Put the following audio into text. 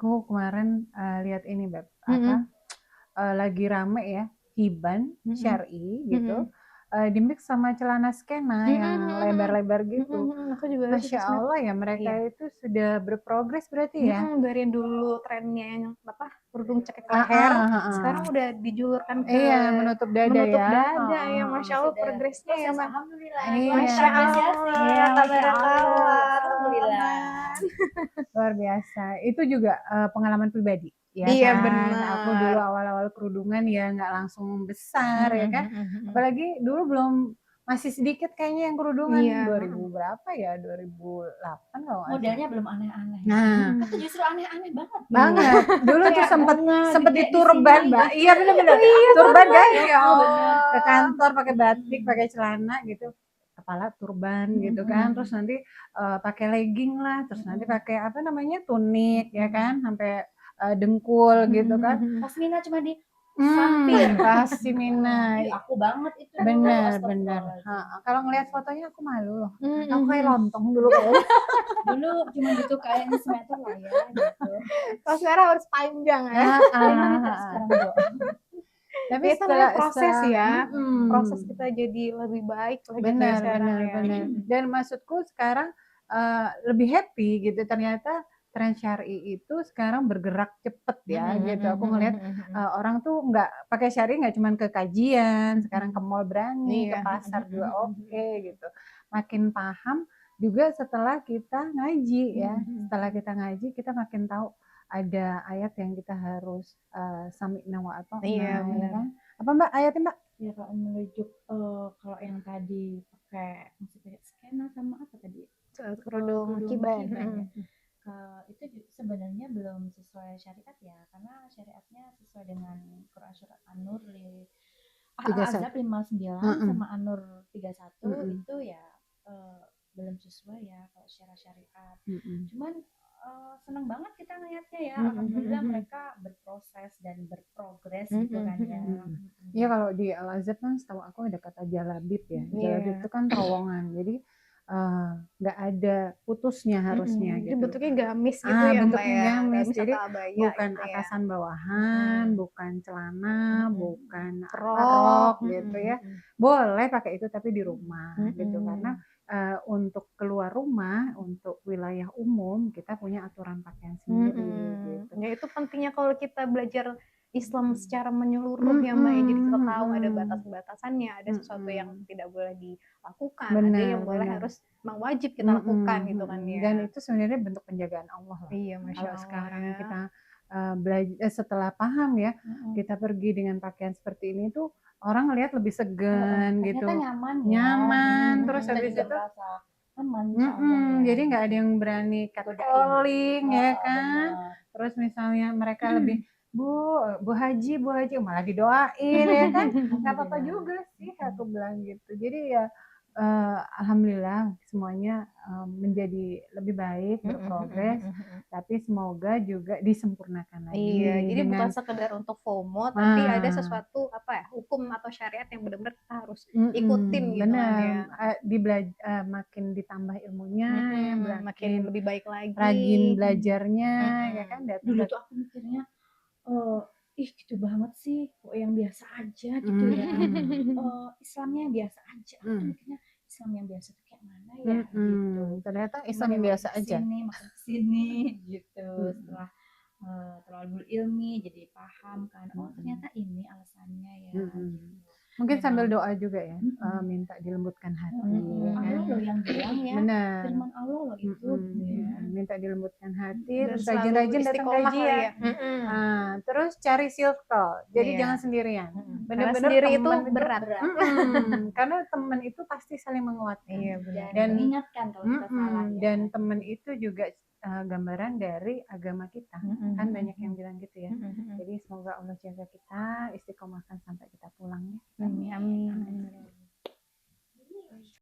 aku kemarin lihat ini Beb, Mhm. lagi rame ya, hiban Mhm. syar'i Mhm. gitu, di-mix sama celana skena Mhm yang mhm lebar-lebar mhm. gitu. Mhm mhm. Aku juga lihat di Masya sosmed. Allah ya mereka Iya. itu sudah berprogres berarti ya? Dari yang dulu trennya yang apa, kerudung cekek leher, Heeh heeh. sekarang udah dijulurkan ke Iya, menutup dada menutup ya? dada Heeh ya, heeh. Masya Allah Sudah progresnya ya, diproses, Mbak. alhamdulillah, Iya. kita Masya apresiasi. Iya, Allah, Masya Allah. tabarakallah, Alhamdulillah. Ramadan. Luar biasa. Itu juga, pengalaman pribadi, ya Iya kan. Aku dulu bener. awal-awal kerudungan ya nggak langsung besar Mhm ya kan. mhm mhm. Apalagi dulu masih sedikit kayaknya yang kerudungan, Iya, 2000 heeh. berapa ya, 2008 kalau nggak salah. Modelnya belum aneh-aneh ya. Nah, Itu Mhm. justru aneh-aneh banget dulu. banget. Dulu tuh Kayak sempet bunga sempet gede di diturban, sini Mbak. gitu. Iya bener-bener, Oh iya, turban kan, turban. ya Heeh, bener. Allah, ke kantor pakai batik, Mhm. pakai celana gitu, kepala turban Mhm gitu kan, terus mhm. nanti, pakai legging lah, terus nanti Mhm. pakai apa namanya, tunik ya Mhm. kan, sampai, dengkul Mhm gitu kan. mhm. Pasmina cuma di sampir. Pasmina, Ih, aku banget itu dulu, bener bener, astagfirullahaladzim. heeh. Kalau ngelihat fotonya aku malu loh, Mhm aku kayak mhm. lontong dulu kayaknya. Dulu cuma gitu kayaknya semeter lah ya gitu. Kalau sekarang harus panjang ya. Heeh Panjang heeh. sekarang, Bu. Tapi Ya itu namanya proses setelah ya, proses mhm. kita jadi lebih baik lah gitu ya Benar sekarang benar ya. benar. Dan maksudku sekarang, lebih happy gitu, ternyata tren syar'i itu sekarang bergerak cepet ya Mhm gitu. mhm Aku mhm ngelihat, mhm mhm. orang tuh nggak pakai syar'i nggak cuman ke kajian, sekarang ke Mhm. mall berani, ke Iya, mhm pasar juga mhm mhm oke mhm. gitu. Makin paham juga setelah kita ngaji ya, Mhm mhm setelah mhm. kita ngaji kita makin tahu ada ayat yang kita harus, sami'na wa Iya atho'na ya benar. kan. Apa Mbak ayatnya Mbak? Ya kalau merujuk kalau yang tadi masih pakai skena sama apa tadi? Kerudung Kerudung kiban, kiban ya. mhm. Itu sebenarnya belum sesuai syariat ya, karena syariatnya sesuai dengan Quran surat An-Nur Al-Ahzab 31. 59 Heeh. sama An-Nur 31 Mhm. itu ya belum sesuai ya kalau secara syariat. Mhm. Cuman senang banget kita ngeliatnya ya, Mhm mhm alhamdulillah mhm. mereka berproses dan berprogres gitu Mhm kan mhm ya. Mhm. Mm-mm. Iya kalau di Al-Azhar kan setahu aku ada kata jalabib ya. Jalabib Iya. itu kan terowongan. Jadi nggak ada putusnya harusnya Jadi gitu loh. bentuknya gamis gitu ya, Mbak, Bentuknya ya? gamis. Gamis Jadi atau abaya bukan gitu ya? atasan bawahan, Mhm. bukan celana, Mm-mm. bukan apa Rok, rok mhm gitu ya. mhm. Boleh pakai itu tapi di rumah gitu karena Mhm. untuk keluar rumah, untuk wilayah umum kita punya aturan pakaian sendiri Mhm. gitu. Ya itu pentingnya kalau kita belajar Islam Mm-mm. secara menyeluruh ya, Mbak, ya. Jadi kita Mhm tahu ada mhm. batas-batasannya, ada sesuatu yang Mhm. tidak boleh dilakukan, ada Benar yang boleh benar. harus memang wajib kita Mhm lakukan gitu kan mhm. Dan ya. itu sebenarnya bentuk penjagaan Allah lah. Iya, Masya Kalau Allah sekarang ya. kita, setelah paham ya, Mm-mm. kita pergi dengan pakaian seperti ini tuh orang ngelihat lebih Heeh, segan ternyata gitu, nyaman ya gitu. nyaman, Mhm terus Kita habis juga itu merasa aman insya Allah ya jadi nggak ada gitu. yang berani Godain. catcalling ya Heeh, kan. bener. Terus misalnya mereka lebih, "Bu, Bu Haji," malah didoain ya kan, nggak apa-apa Alhamdulillah. juga sih Mm-mm. aku bilang gitu. Jadi ya, alhamdulillah semuanya, menjadi lebih baik, Mhm mhm berprogres, mhm mhm. tapi semoga juga disempurnakan Iya, lagi jadi bukan dengan sekedar untuk FOMO, tapi ada ah. sesuatu apa ya, hukum atau syariat yang benar-benar kita harus ikutin gitu kan Bener, ya. makin ditambah ilmunya ya, Makin makin lebih baik lagi. rajin belajarnya ya kan, Mhm. Dulu dat tuh aku mikirnya, eh ih gitu banget sih, kok yang biasa aja gitu ya. mhm, Islamnya yang biasa aja. Aku tuh mhm, mikirnya Islam yang biasa tuh kayak mana ya gitu. ternyata Cuman Islam ya biasa aja. makin kesini gitu. Mhm Setelah terlalu berilmi jadi paham kan. Oh mhm ternyata ini alasannya ya mhm. gitu. Mungkin sambil Memang. doa juga ya, Mm-mm. minta dilembutkan hati ya kan. Allah loh yang bilang ya, Benar, firman Allah loh itu gitu ya. minta dilembutkan hati, Dan terus selalu rajin-rajin datang istiqomah kali kajian. ya. Terus cari circle, jadi jangan Iya. sendirian. Karena Bener-bener sendiri itu temen itu berat. Berat. karena temen itu pasti saling menguatkan. Iya benar. Dan Dan mengingatkan kalau kita salah ya. dan temen itu juga gambaran dari agama kita. Kan banyak yang bilang gitu ya. Jadi semoga Allah jaga kita, istiqomahkan sampai kita pulang ya. Amin. Amin.